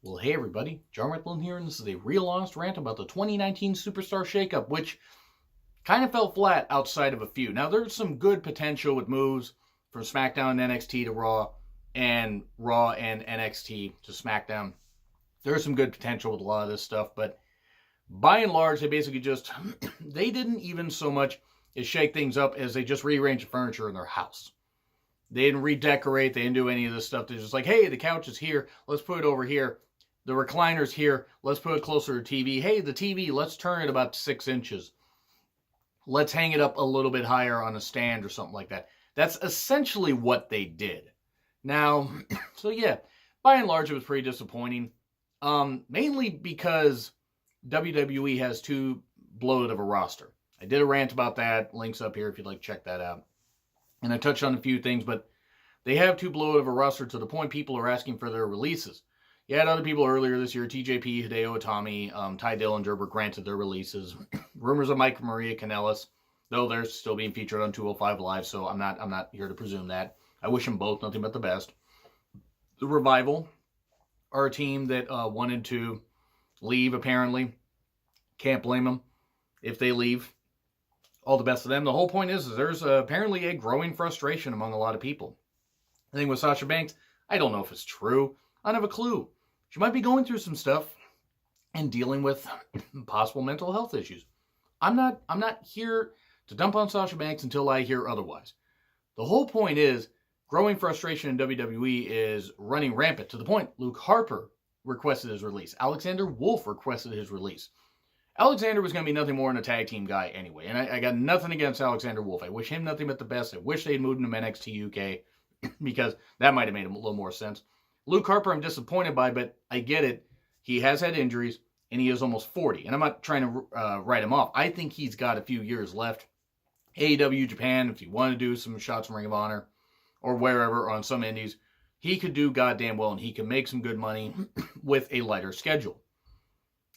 Well, hey everybody, John Redlin here, and this is a real honest rant about the 2019 Superstar Shakeup, which kind of fell flat outside of a few. Now, there's some good potential with moves from SmackDown and NXT to Raw and NXT to SmackDown. There's some good potential with a lot of this stuff, but by and large, they basically just, they didn't even so much as shake things up as they just rearranged the furniture in their house. They didn't redecorate, they didn't do any of this stuff. They're just like, hey, the couch is here, let's put it over here. The recliner's here, let's put it closer to TV. Hey, the TV, let's turn it about 6 inches. Let's hang it up a little bit higher on a stand or something like that. That's essentially what they did. Now, so yeah, by and large, it was pretty disappointing. Mainly because WWE has too bloated of a roster. I did a rant about that. Links up here if you'd like to check that out. And I touched on a few things, but they have too bloated of a roster to the point people are asking for their releases. You had other people earlier this year, TJP, Hideo Itami, Ty Dillinger were granted their releases. Rumors of Mike Maria Kanellis, though they're still being featured on 205 Live, so I'm not here to presume that. I wish them both nothing but the best. The Revival are a team that wanted to leave, apparently. Can't blame them if they leave. All the best to them. The whole point is there's apparently a growing frustration among a lot of people. The thing with Sasha Banks, I don't know if it's true. I don't have a clue. She might be going through some stuff and dealing with possible mental health issues. I'm not here to dump on Sasha Banks until I hear otherwise. The whole point is growing frustration in WWE is running rampant to the point Luke Harper requested his release. Alexander Wolf requested his release. Alexander was going to be nothing more than a tag team guy anyway, and I got nothing against Alexander Wolf. I wish him nothing but the best. I wish they'd moved him to NXT UK because that might have made him a little more sense. Luke Harper, I'm disappointed by, but I get it. He has had injuries, and he is almost 40. And I'm not trying to write him off. I think he's got a few years left. AEW Japan, if you want to do some shots from Ring of Honor or wherever on some indies, he could do goddamn well, and he can make some good money with a lighter schedule.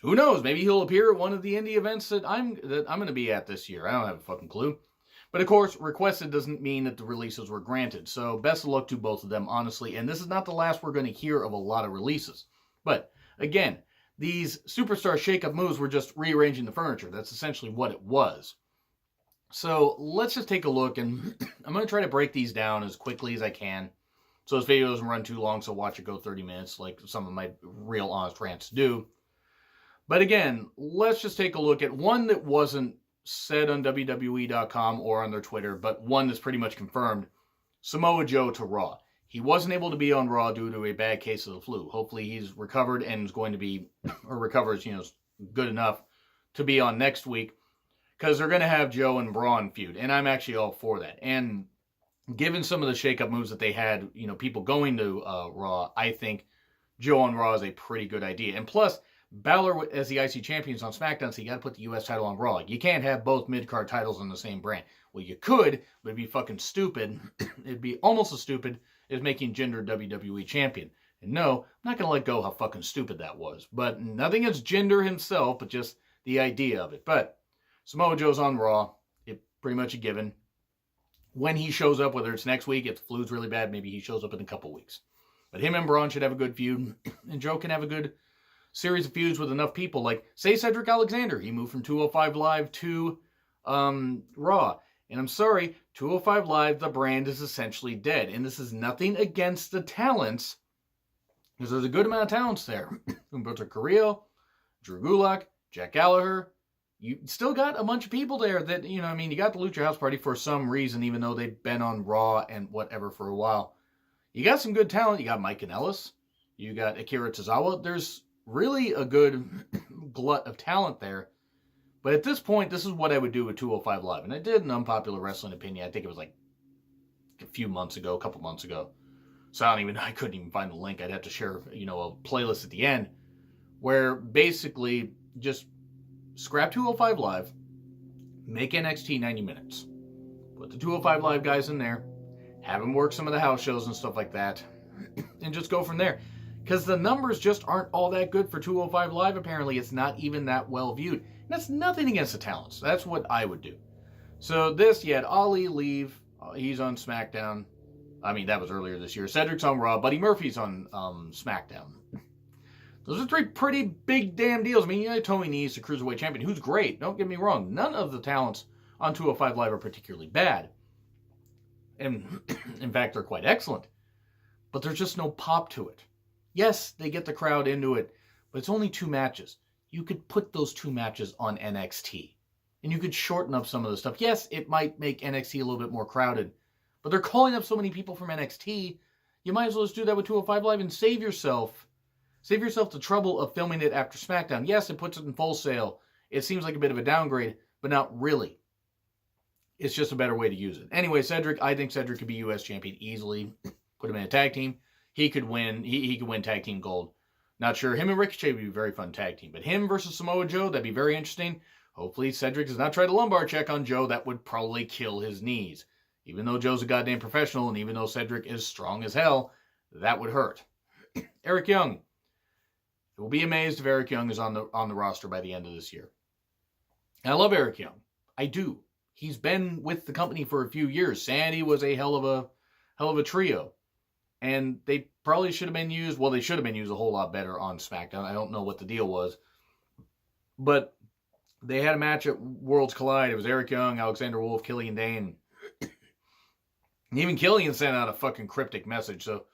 Who knows? Maybe he'll appear at one of the indie events that I'm going to be at this year. I don't have a fucking clue. But of course, requested doesn't mean that the releases were granted. So best of luck to both of them, honestly. And this is not the last we're going to hear of a lot of releases. But again, these Superstar Shakeup moves were just rearranging the furniture. That's essentially what it was. So let's just take a look. And I'm going to try to break these down as quickly as I can. So this video doesn't run too long, so watch it go 30 minutes like some of my real honest rants do. But again, let's just take a look at one that wasn't said on WWE.com or on their Twitter, but one that's pretty much confirmed. Samoa Joe to Raw. He wasn't able to be on Raw due to a bad case of the flu. Hopefully he's recovered and is going to be, or recovers, good enough to be on next week, because they're going to have Joe and Braun feud, and I'm actually all for that. And given some of the shakeup moves that they had, people going to Raw, I think Joe on Raw is a pretty good idea. And plus, Balor as the IC champions on SmackDown, so you got to put the US title on Raw. You can't have both mid-card titles on the same brand. Well, you could, but it'd be fucking stupid. It'd be almost as stupid as making Jinder WWE champion. And no, I'm not going to let go how fucking stupid that was. But nothing against Jinder himself, but just the idea of it. But Samoa Joe's on Raw. It's pretty much a given. When he shows up, whether it's next week, if the flu's really bad, maybe he shows up in a couple weeks. But him and Braun should have a good feud. And Joe can have a good series of feuds with enough people, like, say, Cedric Alexander. He moved from 205 Live to Raw. And I'm sorry, 205 Live, the brand is essentially dead. And this is nothing against the talents, because there's a good amount of talents there. Humberto Carrillo, Drew Gulak, Jack Gallagher. You still got a bunch of people there that, you got the Lucha House Party for some reason, even though they've been on Raw and whatever for a while. You got some good talent. You got Mike Kanellis. You got Akira Tozawa. There's really a good glut of talent there. But at this point, this is what I would do with 205 Live. And I did an unpopular wrestling opinion. I think it was like a couple months ago. So I couldn't even find the link. I'd have to share, a playlist at the end where basically just scrap 205 Live, make NXT 90 minutes. Put the 205 Live guys in there, have them work some of the house shows and stuff like that, and just go from there. Because the numbers just aren't all that good for 205 Live, apparently. It's not even that well viewed. And that's nothing against the talents. That's what I would do. So this, you had Ali leave. He's on SmackDown. That was earlier this year. Cedric's on Raw. Buddy Murphy's on SmackDown. Those are three pretty big damn deals. I mean, you know, Tony Nee's the Cruiserweight Champion, who's great. Don't get me wrong. None of the talents on 205 Live are particularly bad. And in fact, they're quite excellent. But there's just no pop to it. Yes, they get the crowd into it, but it's only 2 matches. You could put those 2 matches on NXT. And you could shorten up some of the stuff. Yes, it might make NXT a little bit more crowded. But they're calling up so many people from NXT, you might as well just do that with 205 Live and save yourself the trouble of filming it after SmackDown. Yes, it puts it in Full Sail. It seems like a bit of a downgrade, but not really. It's just a better way to use it. Anyway, I think Cedric could be U.S. champion easily. Put him in a tag team. He could win. He could win tag team gold. Not sure. Him and Ricochet would be a very fun tag team. But him versus Samoa Joe, that'd be very interesting. Hopefully Cedric does not try to lumbar check on Joe. That would probably kill his knees. Even though Joe's a goddamn professional, and even though Cedric is strong as hell, that would hurt. Eric Young. I will be amazed if Eric Young is on the roster by the end of this year. And I love Eric Young. I do. He's been with the company for a few years. Sandy was a hell of a trio. And they probably should have been used. Well, they should have been used a whole lot better on SmackDown. I don't know what the deal was. But they had a match at Worlds Collide. It was Eric Young, Alexander Wolf, Killian Dane. And even Killian sent out a fucking cryptic message. So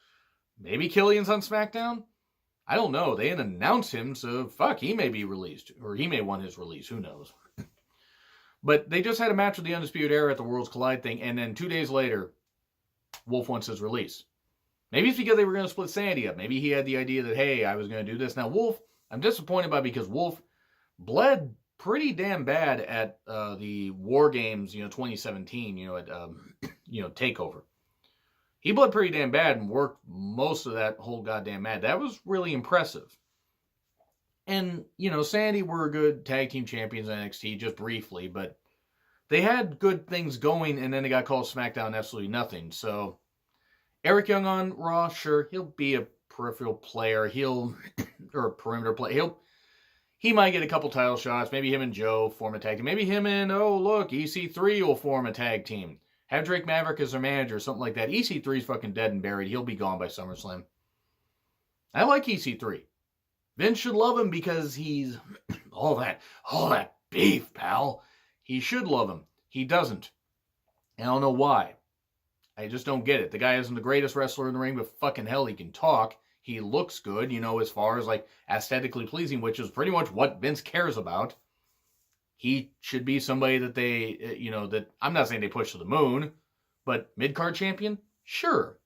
maybe Killian's on SmackDown? I don't know. They didn't announce him, so fuck, he may be released. Or he may want his release. Who knows? But they just had a match with the Undisputed Era at the Worlds Collide thing, and then 2 days later, Wolf wants his release. Maybe it's because they were going to split Sandy up. Maybe he had the idea that, hey, I was going to do this. Now, Wolf, I'm disappointed by because Wolf bled pretty damn bad at the War Games, 2017, at TakeOver. He bled pretty damn bad and worked most of that whole goddamn match. That was really impressive. And, Sandy were good tag team champions in NXT just briefly, but they had good things going, and then they got called SmackDown absolutely nothing. So, Eric Young on Raw, sure, he'll be a peripheral player. Or a perimeter player. He might get a couple title shots. Maybe him and Joe form a tag team. Maybe him and, EC3 will form a tag team. Have Drake Maverick as their manager, something like that. EC3's fucking dead and buried. He'll be gone by SummerSlam. I like EC3. Vince should love him because he's all that beef, pal. He should love him. He doesn't. And I don't know why. I just don't get it. The guy isn't the greatest wrestler in the ring, but fucking hell, he can talk. He looks good, as far as like aesthetically pleasing, which is pretty much what Vince cares about. He should be somebody that they, that I'm not saying they push to the moon, but mid-card champion? Sure.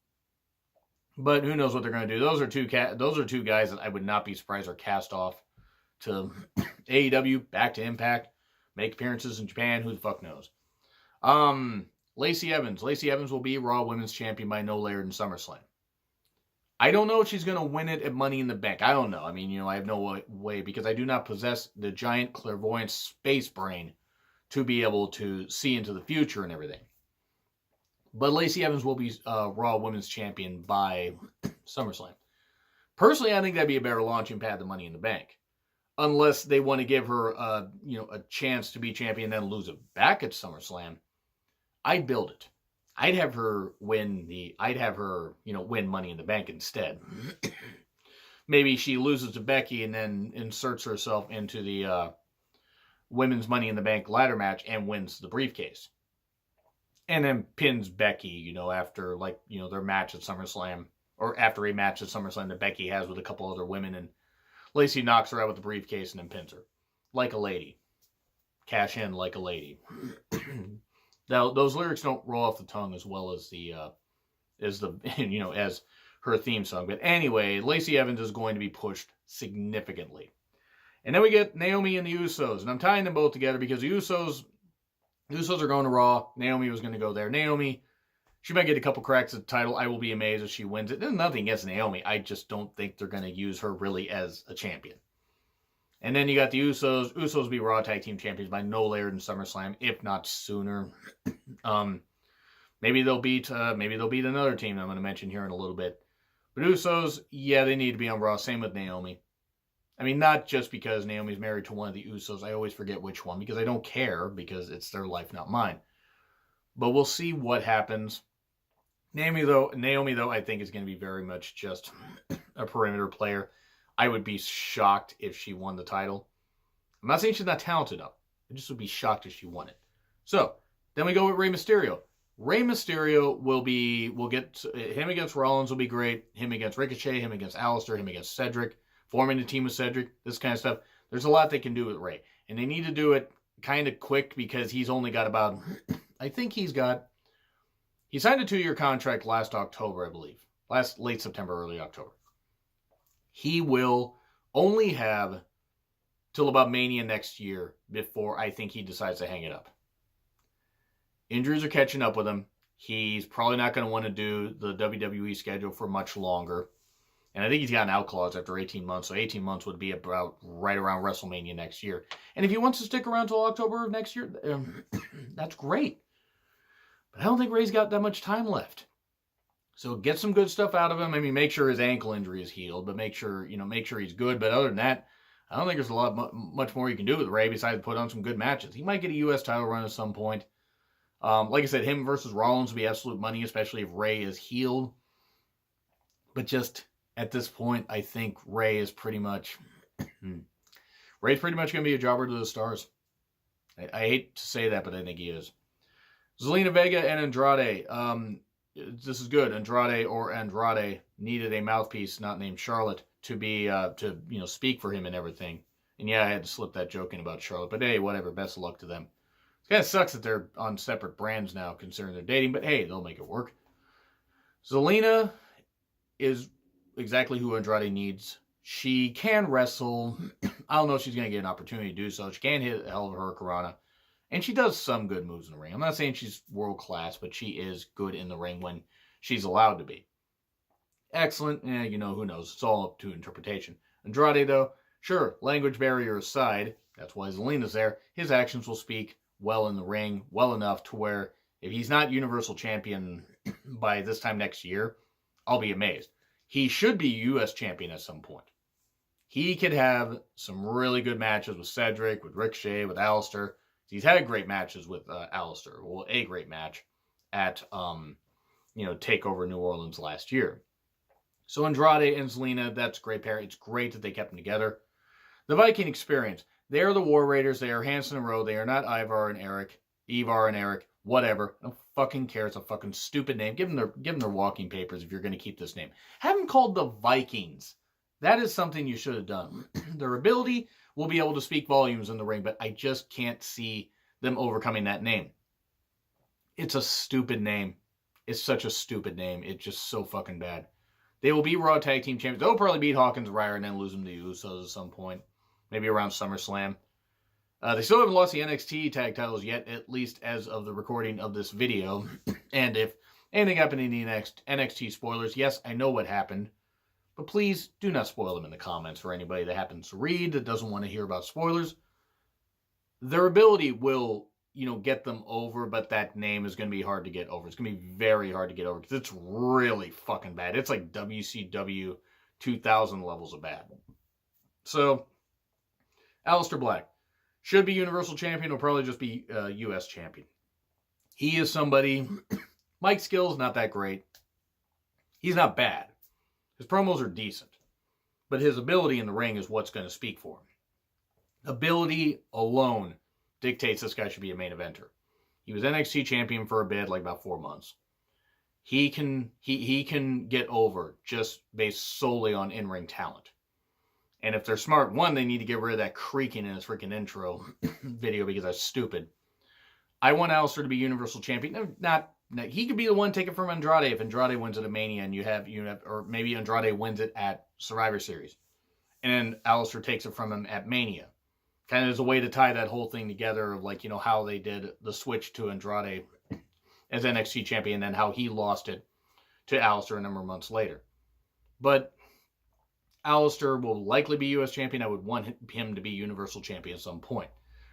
But who knows what they're going to do. Those are two guys that I would not be surprised are cast off to AEW, back to Impact, make appearances in Japan. Who the fuck knows? Lacey Evans. Lacey Evans will be Raw Women's Champion by no later than SummerSlam. I don't know if she's going to win it at Money in the Bank. I don't know. I mean, I have no way because I do not possess the giant clairvoyant space brain to be able to see into the future and everything. But Lacey Evans will be Raw Women's Champion by SummerSlam. Personally, I think that'd be a better launching pad than Money in the Bank. Unless they want to give her, a chance to be champion and then lose it back at SummerSlam. I'd build it. I'd have her win win Money in the Bank instead. Maybe she loses to Becky and then inserts herself into the women's Money in the Bank ladder match and wins the briefcase. And then pins Becky, after their match at SummerSlam, or after a match at SummerSlam that Becky has with a couple other women, and Lacey knocks her out with the briefcase and then pins her. Like a lady. Cash in like a lady. Now, those lyrics don't roll off the tongue as well as as her theme song. But anyway, Lacey Evans is going to be pushed significantly. And then we get Naomi and the Usos. And I'm tying them both together because the Usos are going to Raw. Naomi was going to go there. Naomi, she might get a couple cracks at the title. I will be amazed if she wins it. There's nothing against Naomi. I just don't think they're going to use her really as a champion. And then you got the Usos. Usos will be Raw Tag Team Champions by no later than SummerSlam, if not sooner. Maybe they'll beat another team that I'm going to mention here in a little bit. But Usos, yeah, they need to be on Raw. Same with Naomi. I mean, not just because Naomi's married to one of the Usos. I always forget which one because I don't care because it's their life, not mine. But we'll see what happens. Naomi, though, I think is going to be very much just a perimeter player. I would be shocked if she won the title. I'm not saying she's not talented enough. I just would be shocked if she won it. So, then we go with Rey Mysterio. Rey Mysterio we'll get him against Rollins will be great. Him against Ricochet, him against Aleister, him against Cedric. Forming a team with Cedric, this kind of stuff. There's a lot they can do with Rey. And they need to do it kind of quick because he's only got about, I think he signed a 2-year contract last October, I believe. Late September, early October. He will only have till about Mania next year before I think he decides to hang it up. Injuries are catching up with him. He's probably not going to want to do the WWE schedule for much longer. And I think he's got an out clause after 18 months. So 18 months would be about right around WrestleMania next year. And if he wants to stick around till October of next year, that's great. But I don't think Ray's got that much time left. So get some good stuff out of him. I mean, make sure his ankle injury is healed, but make sure he's good. But other than that, I don't think there's much more you can do with Ray besides put on some good matches. He might get a U.S. title run at some point. Like I said, him versus Rollins would be absolute money, especially if Ray is healed. But just at this point, I think Ray is pretty much going to be a jobber to the stars. I hate to say that, but I think he is. Zelina Vega and Andrade. This is good. Andrade needed a mouthpiece not named Charlotte to be to speak for him and everything. And yeah, I had to slip that joke in about Charlotte, but hey, whatever. Best of luck to them. It kind of sucks that they're on separate brands now, considering they're dating, but hey, they'll make it work. Zelina is exactly who Andrade needs. She can wrestle. I don't know if she's going to get an opportunity to do so. She can hit a hell of a hurricanrana. And she does some good moves in the ring. I'm not saying she's world class, but she is good in the ring when she's allowed to be. Excellent. Who knows? It's all up to interpretation. Andrade, though, sure, language barrier aside, that's why Zelina's there. His actions will speak well in the ring, well enough to where if he's not Universal Champion by this time next year, I'll be amazed. He should be U.S. Champion at some point. He could have some really good matches with Cedric, with Ricochet, with Aleister. He's had great matches with Aleister. Well, a great match at TakeOver New Orleans last year. So Andrade and Zelina, that's a great pair. It's great that they kept them together. The Viking Experience. They are the War Raiders. They are Hanson and Rowe. They are not Ivar and Eric, whatever. I don't fucking care. It's a fucking stupid name. Give them their walking papers if you're going to keep this name. Have them called the Vikings. That is something you should have done. Their ability will be able to speak volumes in the ring, but I just can't see them overcoming that name. It's a stupid name. It's such a stupid name. It's just so fucking bad. They will be Raw Tag Team Champions. They'll probably beat Hawkins and Ryder and then lose them to Usos at some point. Maybe around SummerSlam. They still haven't lost the NXT tag titles yet, at least as of the recording of this video. And if anything happened in the NXT spoilers, yes, I know what happened. But please do not spoil them in the comments for anybody that happens to read, that doesn't want to hear about spoilers. Their ability will, get them over, but that name is going to be hard to get over. It's going to be very hard to get over because it's really fucking bad. It's like WCW 2000 levels of bad. So, Aleister Black should be Universal Champion. Will probably just be U.S. Champion. He is somebody. Mike's skills not that great. He's not bad. His promos are decent, but his ability in the ring is what's going to speak for him. Ability alone dictates this guy should be a main eventer. He was NXT champion for a bit, like about 4 months. He can get over just based solely on in-ring talent. And if they're smart, one, they need to get rid of that creaking in his freaking intro video because that's stupid. I want Aleister to be Universal Champion. He could be the one take it from Andrade if Andrade wins it at Mania and you have, or maybe Andrade wins it at Survivor Series. And Aleister takes it from him at Mania. Kind of as a way to tie that whole thing together of how they did the switch to Andrade as NXT champion and how he lost it to Aleister a number of months later. But Aleister will likely be U.S. champion. I would want him to be Universal champion at some point.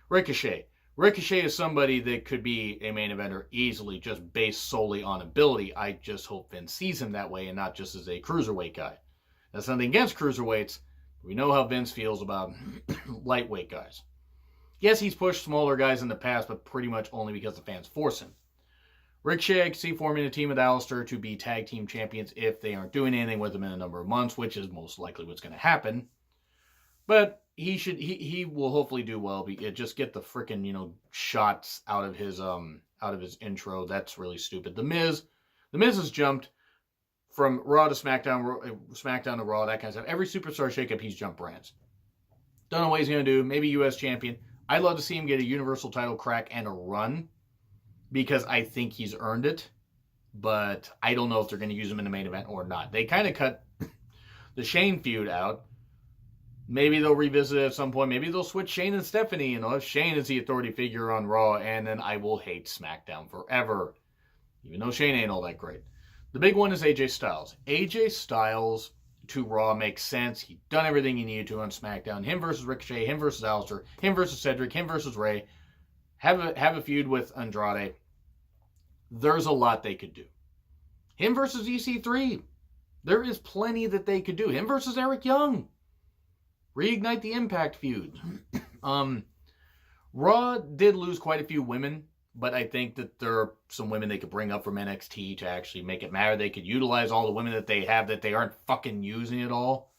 Ricochet is somebody that could be a main eventer easily just based solely on ability. I just hope Vince sees him that way and not just as a cruiserweight guy. That's nothing against cruiserweights. We know how Vince feels about lightweight guys. Yes, he's pushed smaller guys in the past, but pretty much only because the fans force him. Ricochet, I can see forming a team with Aleister to be tag team champions if they aren't doing anything with him in a number of months, which is most likely what's going to happen. But he will hopefully do well. Just get the freaking shots out of his intro. That's really stupid. The Miz has jumped from Raw to SmackDown, SmackDown to Raw, that kind of stuff. Every Superstar Shakeup, he's jumped brands. Don't know what he's going to do. Maybe U.S. champion. I'd love to see him get a Universal title crack and a run because I think he's earned it. But I don't know if they're going to use him in the main event or not. They kind of cut the Shane feud out. Maybe they'll revisit it at some point. Maybe they'll switch Shane and Stephanie. If Shane is the authority figure on Raw, and then I will hate SmackDown forever. Even though Shane ain't all that great. The big one is AJ Styles. AJ Styles to Raw makes sense. He's done everything he needed to on SmackDown. Him versus Ricochet, him versus Aleister, him versus Cedric, him versus Rey. Have a feud with Andrade. There's a lot they could do. Him versus EC3. There is plenty that they could do. Him versus Eric Young. Reignite the Impact feud. Raw did lose quite a few women, but I think that there are some women they could bring up from NXT to actually make it matter. They could utilize all the women that they have that they aren't fucking using at all.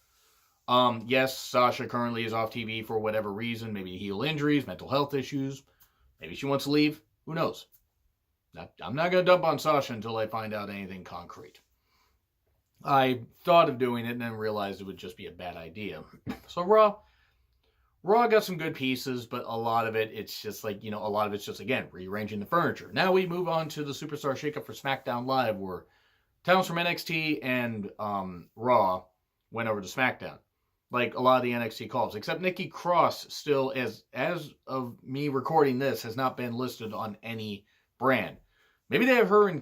Yes, Sasha currently is off TV for whatever reason. Maybe heel injuries, mental health issues. Maybe she wants to leave. Who knows? I'm not going to dump on Sasha until I find out anything concrete. I thought of doing it and then realized it would just be a bad idea. So Raw got some good pieces, but a lot of it, it's just like, a lot of it's just, again, rearranging the furniture. Now we move on to the Superstar Shakeup for SmackDown Live, where talents from NXT and Raw went over to SmackDown. Like a lot of the NXT calls, except Nikki Cross still, as of me recording this, has not been listed on any brand. Maybe they have her and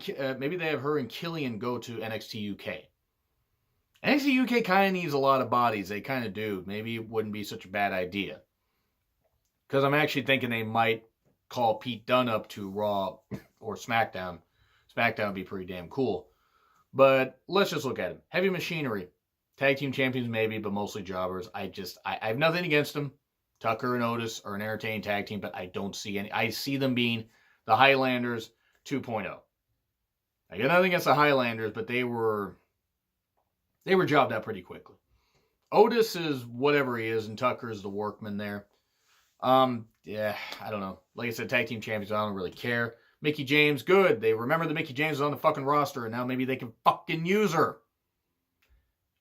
Killian go to NXT UK. NXT UK kind of needs a lot of bodies. They kind of do. Maybe it wouldn't be such a bad idea. Because I'm actually thinking they might call Pete Dunne up to Raw or SmackDown. SmackDown would be pretty damn cool. But let's just look at him. Heavy Machinery. Tag team champions maybe, but mostly jobbers. I have nothing against them. Tucker and Otis are an entertaining tag team, but I don't see any. I see them being the Highlanders 2.0. I got nothing against the Highlanders, but they were jobbed out pretty quickly. Otis is whatever he is, and Tucker is the workman there. Yeah, I don't know. Like I said, tag team champions, I don't really care. Mickie James, good. They remember that Mickie James is on the fucking roster, and now maybe they can fucking use her.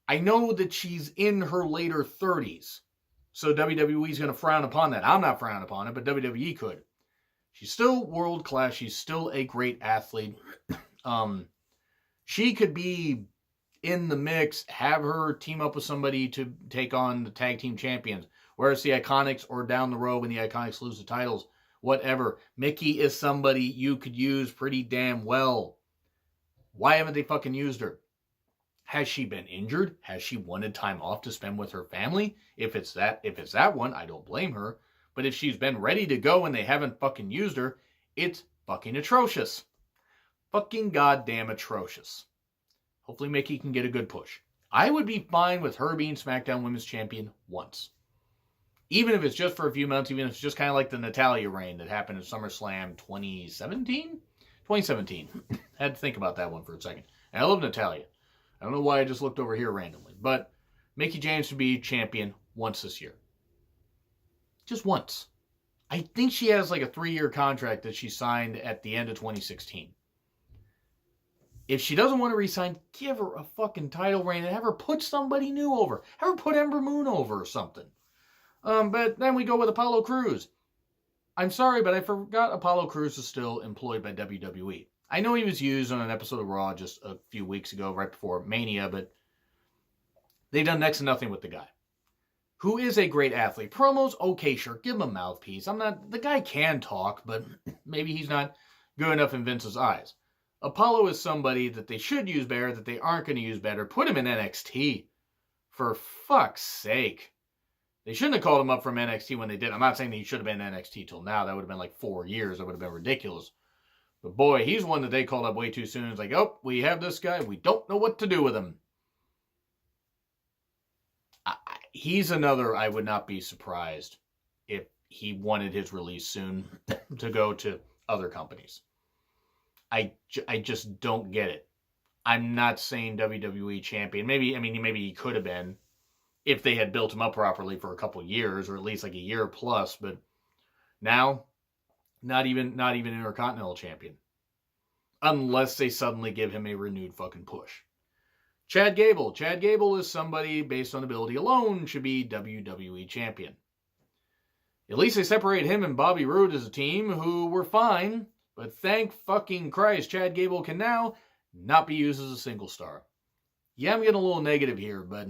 I know that she's in her later 30s, so WWE's going to frown upon that. I'm not frowning upon it, but WWE could. She's still world class. She's still a great athlete. She could be in the mix, have her team up with somebody to take on the tag team champions, whereas the Iconics or down the road when the Iconics lose the titles, whatever. Mickie is somebody you could use pretty damn well. Why haven't they fucking used her? Has she been injured? Has she wanted time off to spend with her family? If it's that one, I don't blame her. But if she's been ready to go and they haven't fucking used her, it's fucking atrocious. Fucking goddamn atrocious. Hopefully Mickie can get a good push. I would be fine with her being SmackDown Women's Champion once. Even if it's just for a few months, even if it's just kind of like the Natalya reign that happened in SummerSlam 2017? 2017. Had to think about that one for a second. And I love Natalya. I don't know why I just looked over here randomly. But Mickie James should be champion once this year. Just once. I think she has like a 3-year contract that she signed at the end of 2016. If she doesn't want to resign, give her a fucking title reign and have her put somebody new over. Have her put Ember Moon over or something. But then we go with Apollo Crews. I'm sorry, but I forgot Apollo Crews is still employed by WWE. I know he was used on an episode of Raw just a few weeks ago, right before Mania, but they've done next to nothing with the guy. Who is a great athlete. Promos, okay, sure, give him a mouthpiece. The guy can talk, but maybe he's not good enough in Vince's eyes. Apollo is somebody that they should use better, that they aren't going to use better. Put him in NXT. For fuck's sake. They shouldn't have called him up from NXT when they did. I'm not saying that he should have been in NXT till now. That would have been like 4 years. That would have been ridiculous. But boy, he's one that they called up way too soon. It's like, oh, we have this guy. We don't know what to do with him. He's another, I would not be surprised if he wanted his release soon to go to other companies. I just don't get it. I'm not saying WWE champion. Maybe he could have been if they had built him up properly for a couple years, or at least like a year plus. But now, not even Intercontinental champion, unless they suddenly give him a renewed fucking push. Chad Gable. Chad Gable is somebody based on ability alone should be WWE champion. At least they separate him and Bobby Roode as a team who were fine, but thank fucking Christ, Chad Gable can now not be used as a single star. Yeah, I'm getting a little negative here, but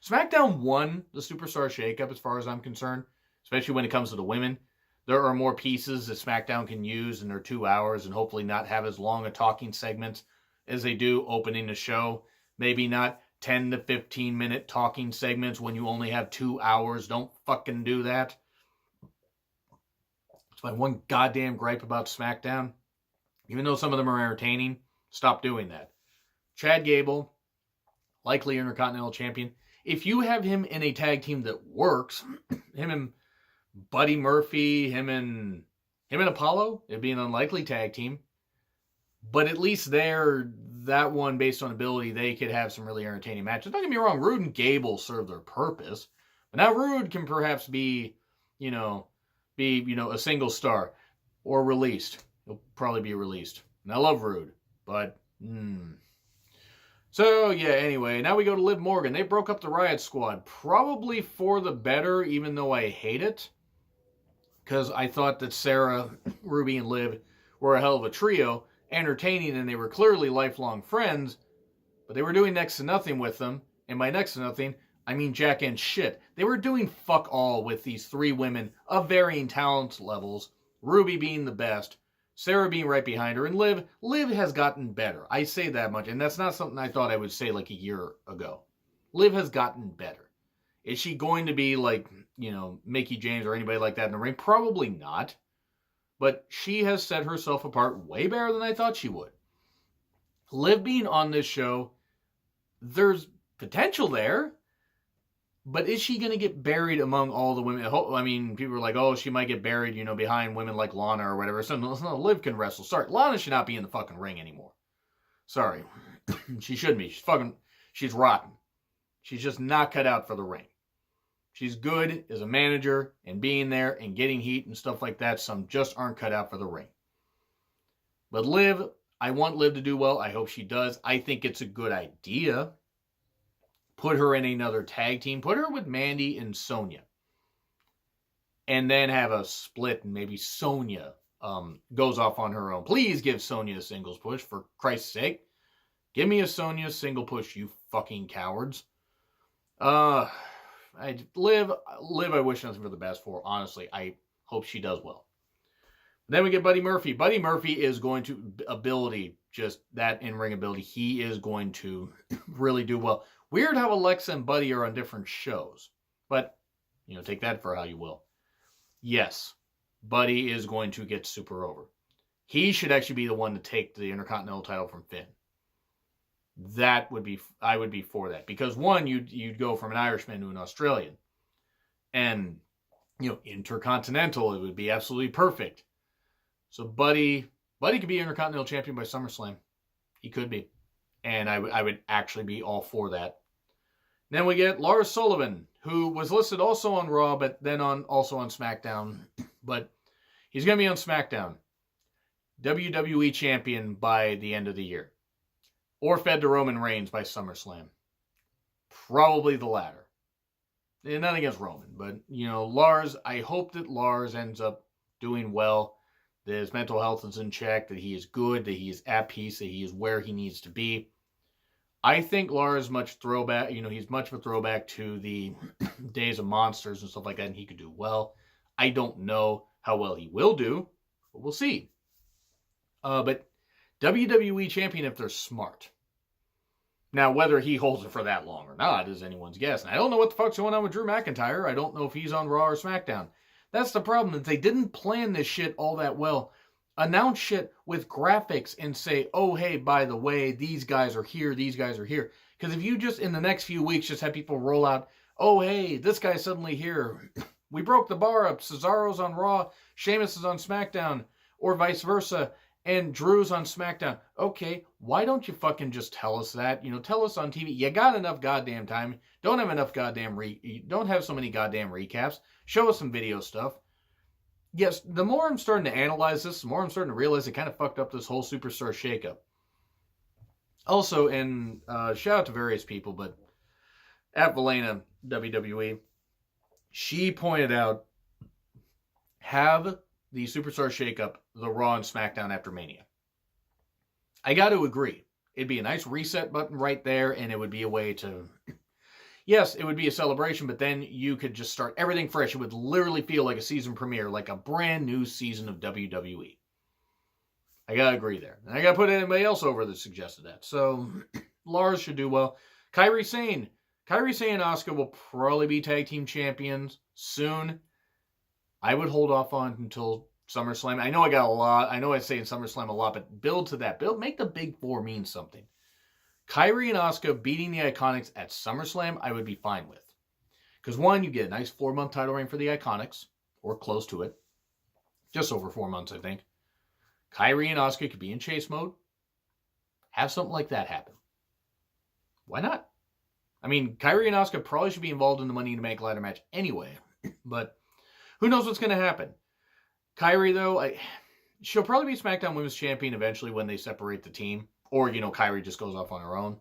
SmackDown won the Superstar Shakeup as far as I'm concerned, especially when it comes to the women. There are more pieces that SmackDown can use in their 2 hours and hopefully not have as long a talking segments as they do opening the show. Maybe not 10 to 15 minute talking segments when you only have 2 hours. Don't fucking do that. It's my one goddamn gripe about SmackDown. Even though some of them are entertaining, stop doing that. Chad Gable, likely Intercontinental Champion. If you have him in a tag team that works, him and Buddy Murphy, him and Apollo, it'd be an unlikely tag team. But at least there, that one, based on ability, they could have some really entertaining matches. Don't get me wrong, Roode and Gable serve their purpose. But now Roode can perhaps be a single star or released. He'll probably be released. And I love Roode, but So, yeah, anyway, now we go to Liv Morgan. They broke up the Riot Squad, probably for the better, even though I hate it. Because I thought that Sarah, Ruby, and Liv were a hell of a trio, entertaining, and they were clearly lifelong friends, but they were doing next to nothing with them. And by next to nothing, I mean jack and shit. They were doing fuck all with these three women of varying talent levels, Ruby being the best, Sarah being right behind her, and Liv has gotten better. I say that much, and that's not something I thought I would say like a year ago. Liv has gotten better. Is she going to be like, Mickie James or anybody like that in the ring? Probably not. But she has set herself apart way better than I thought she would. Liv being on this show, there's potential there. But is she going to get buried among all the women? I mean, people are like, oh, she might get buried, behind women like Lana or whatever. So no, Liv can wrestle. Sorry, Lana should not be in the fucking ring anymore. Sorry. She shouldn't be. She's rotten. She's just not cut out for the ring. She's good as a manager and being there and getting heat and stuff like that. Some just aren't cut out for the ring. But Liv, I want Liv to do well. I hope she does. I think it's a good idea. Put her in another tag team. Put her with Mandy and Sonya. And then have a split and maybe Sonya goes off on her own. Please give Sonya a singles push, for Christ's sake. Give me a Sonya single push, you fucking cowards. Liv, I wish nothing for the best for. Honestly, I hope she does well. Then we get Buddy Murphy. Buddy Murphy is going to ability, just that in-ring ability. He is going to really do well. Weird how Alexa and Buddy are on different shows. But, take that for how you will. Yes, Buddy is going to get super over. He should actually be the one to take the Intercontinental title from Finn. I would be for that. Because one, you'd go from an Irishman to an Australian. And, Intercontinental, it would be absolutely perfect. So Buddy could be Intercontinental Champion by SummerSlam. He could be. And I would actually be all for that. Then we get Lars Sullivan, who was listed also on Raw, but then also on SmackDown. But he's going to be on SmackDown. WWE Champion by the end of the year. Or fed to Roman Reigns by SummerSlam. Probably the latter. And not against Roman, but, Lars, I hope that Lars ends up doing well, that his mental health is in check, that he is good, that he is at peace, that he is where he needs to be. I think Lars is much throwback, he's much of a throwback to the days of Monsters and stuff like that, and he could do well. I don't know how well he will do, but we'll see. But WWE Champion if they're smart. Now, whether he holds it for that long or not is anyone's guess. And I don't know what the fuck's going on with Drew McIntyre. I don't know if he's on Raw or SmackDown. That's the problem, that they didn't plan this shit all that well. Announce shit with graphics and say, oh, hey, by the way, these guys are here, these guys are here. Because if you just, in the next few weeks, just have people roll out, oh, hey, this guy's suddenly here. We broke the bar up. Cesaro's on Raw. Sheamus is on SmackDown. Or vice versa. and Drew's on SmackDown. Okay, why don't you fucking just tell us that? Tell us on TV. You got enough goddamn time. Don't have enough goddamn don't have so many goddamn recaps. Show us some video stuff. Yes, the more I'm starting to analyze this, the more I'm starting to realize it kind of fucked up this whole Superstar shakeup. Also, and shout out to various people, but at Valena WWE, she pointed out, have the Superstar shakeup the Raw and SmackDown after Mania. I got to agree. It'd be a nice reset button right there, and it would be a way to... Yes, it would be a celebration, but then you could just start everything fresh. It would literally feel like a season premiere, like a brand new season of WWE. I got to agree there. And I got to put anybody else over that suggested that. So, Lars should do well. Kairi Sane and Asuka will probably be tag team champions soon. I would hold off on until SummerSlam. I know I got a lot. I know I say in SummerSlam a lot, but build to that. Make the Big Four mean something. Kairi and Asuka beating the Iconics at SummerSlam, I would be fine with. Because one, you get a nice 4-month title reign for the Iconics, or close to it. Just over 4 months, I think. Kairi and Asuka could be in chase mode. Have something like that happen. Why not? I mean, Kairi and Asuka probably should be involved in the Money in the Bank ladder match anyway. But who knows what's going to happen. Kairi, though, she'll probably be SmackDown Women's Champion eventually when they separate the team. Or, Kairi just goes off on her own.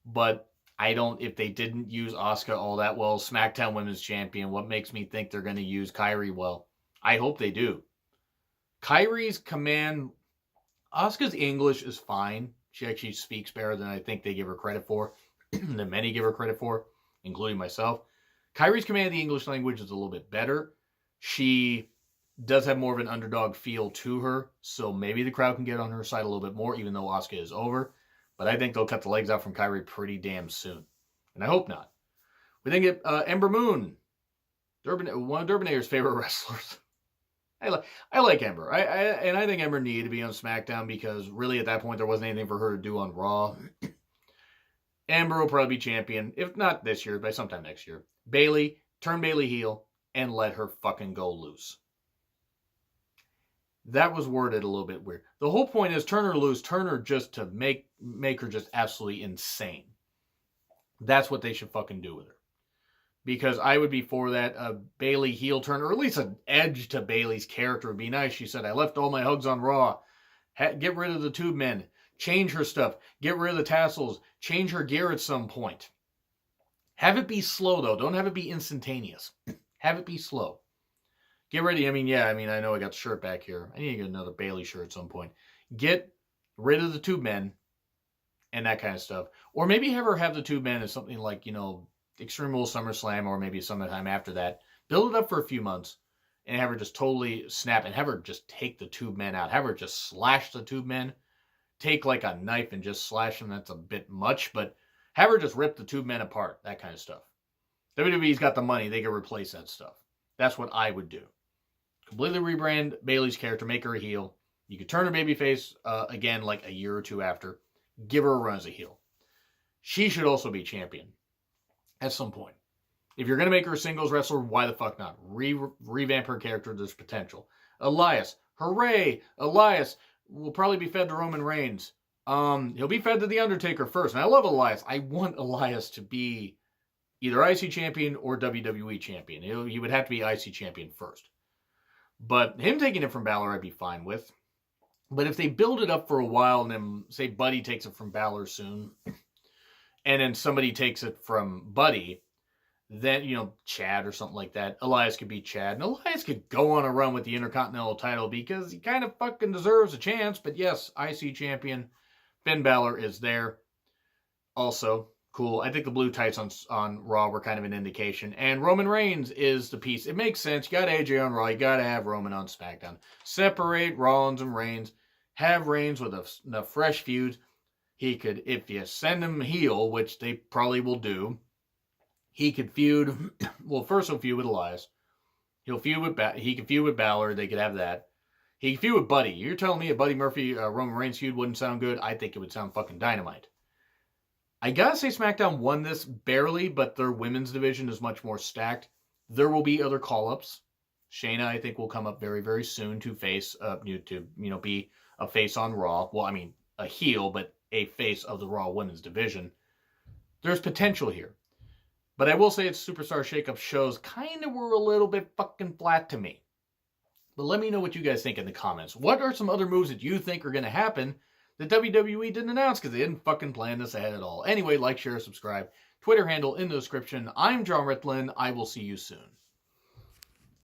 But if they didn't use Asuka all that well, SmackDown Women's Champion, what makes me think they're going to use Kairi well? I hope they do. Kairi's command, Asuka's English is fine. She actually speaks better than I think they give her credit for, than many give her credit for, including myself. Kairi's command of the English language is a little bit better. She does have more of an underdog feel to her, so maybe the crowd can get on her side a little bit more, even though Asuka is over. But I think they'll cut the legs out from Kairi pretty damn soon. And I hope not. We then get Ember Moon, one of Durbinator's favorite wrestlers. I like Ember. And I think Ember needed to be on SmackDown because really at that point there wasn't anything for her to do on Raw. Ember will probably be champion, if not this year, by sometime next year. Turn Bayley heel, and let her fucking go loose. That was worded a little bit weird. The whole point is turn her loose, turn her just to make her just absolutely insane. That's what they should fucking do with her. Because I would be for that. A Bayley heel turn, or at least an edge to Bayley's character would be nice. She said, I left all my hugs on Raw. Get rid of the tube men. Change her stuff. Get rid of the tassels. Change her gear at some point. Have it be slow, though. Don't have it be instantaneous. Have it be slow. Get ready. I know I got the shirt back here. I need to get another Bayley shirt at some point. Get rid of the tube men and that kind of stuff. Or maybe have her have the tube men as something like, Extreme Rules SummerSlam or maybe sometime after that. Build it up for a few months and have her just totally snap and have her just take the tube men out. Have her just slash the tube men. Take like a knife and just slash them. That's a bit much, but have her just rip the tube men apart. That kind of stuff. WWE's got the money. They can replace that stuff. That's what I would do. Completely rebrand Bayley's character, make her a heel. You could turn her babyface again like a year or two after. Give her a run as a heel. She should also be champion at some point. If you're going to make her a singles wrestler, why the fuck not? Revamp her character. There's potential. Elias. Hooray! Elias will probably be fed to Roman Reigns. He'll be fed to The Undertaker first. And I love Elias. I want Elias to be either IC champion or WWE champion. He would have to be IC champion first. But him taking it from Balor, I'd be fine with. But if they build it up for a while and then, say, Buddy takes it from Balor soon, and then somebody takes it from Buddy, then, Chad or something like that, Elias could be Chad. And Elias could go on a run with the Intercontinental title because he kind of fucking deserves a chance. But yes, IC champion, Finn Balor is there. Also, cool. I think the blue tights on Raw were kind of an indication. And Roman Reigns is the piece. It makes sense. You got AJ on Raw. You got to have Roman on SmackDown. Separate Rollins and Reigns. Have Reigns with a fresh feud. He could, if you send him heel, which they probably will do, he could feud. Well, first he'll feud with Elias. He can feud with Balor. They could have that. He could feud with Buddy. You're telling me a Buddy Murphy Roman Reigns feud wouldn't sound good? I think it would sound fucking dynamite. I gotta say SmackDown won this barely, but their women's division is much more stacked. There will be other call-ups. Shayna, I think, will come up very, very soon to face, be a face on Raw. Well, I mean, a heel, but a face of the Raw Women's Division. There's potential here. But I will say its Superstar Shakeup shows kind of were a little bit fucking flat to me. But let me know what you guys think in the comments. What are some other moves that you think are going to happen that WWE didn't announce because they didn't fucking plan this ahead at all? Anyway, like, share, subscribe. Twitter handle in the description. I'm John Ritlin. I will see you soon.